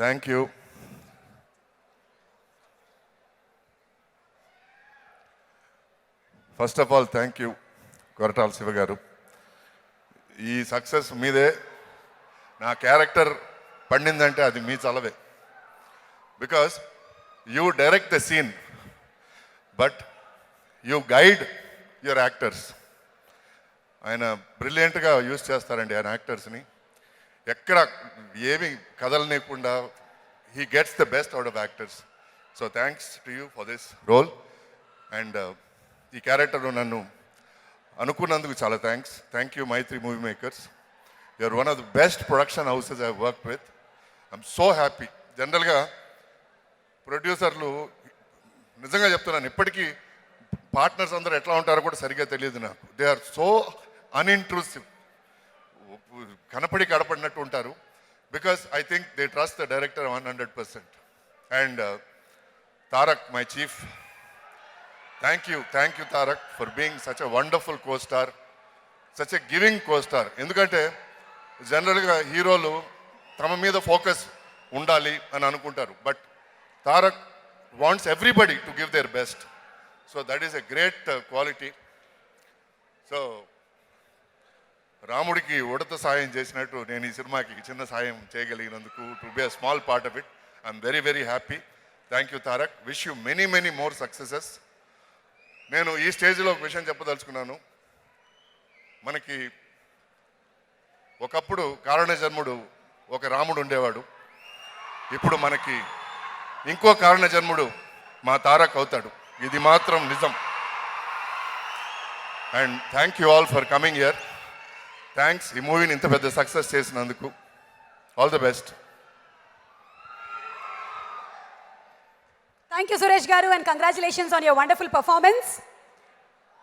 Thank you. First of all thank you Koratala Siva గారు. ఈ success మీదే. నా క్యారెక్టర్ పండిందంటే అది మీ చలవే. Because you direct the scene but you guide your actors. ఆయన బ్రిలియంట్గా యూజ్ చేస్తారండి ఆయన యాక్టర్స్ని. ఎక్కడ ఏమి కదలనేకుండా he gets the best out of actors. So thanks to you for this role. And ఈ క్యారెక్టర్ నన్ను అనుకున్నందుకు చాలా thanks. Thank you Mythri movie makers. You're one of the best production houses I work with. I'm so happy. జనరల్గా ప్రొడ్యూసర్లు నిజంగా చెప్తున్నాను, ఇప్పటికీ partners అందరూ ఎట్లా ఉంటారో కూడా సరిగ్గా తెలియదు నాకు. They are so unintrusive. కనపడి కడపడినట్టు ఉంటారు. Because I think they trust the director 100%. And Tarak, my chief, thank you Tarak for being such a wonderful co-star, such a giving co-star. ఎందుకంటే జనరల్గా హీరోలు తమ మీద ఫోకస్ ఉండాలి అని అనుకుంటారు, but Tarak wants everybody to give their best. So that is a great quality. So రాముడికి ఉడత సాయం చేసినట్టు నేను ఈ సినిమాకి చిన్న సాయం చేయగలిగినందుకు, to be a small part of it, I'm very very happy. Thank you Tarak. Wish you many many more successes. నేను ఈ స్టేజ్లో ఒక విషయం చెప్పదలుచుకున్నాను. మనకి ఒకప్పుడు కారణజన్ముడు ఒక రాముడు ఉండేవాడు. ఇప్పుడు మనకి ఇంకో కారణజన్ముడు మా తారక్ అవుతాడు. ఇది మాత్రం నిజం. And thank you all for coming here. Thanks ఈ మూవీని ఇంత పెద్ద సక్సెస్ చేసినందుకు. All the best. Thank you, Suresh Garu, and congratulations on your wonderful performance.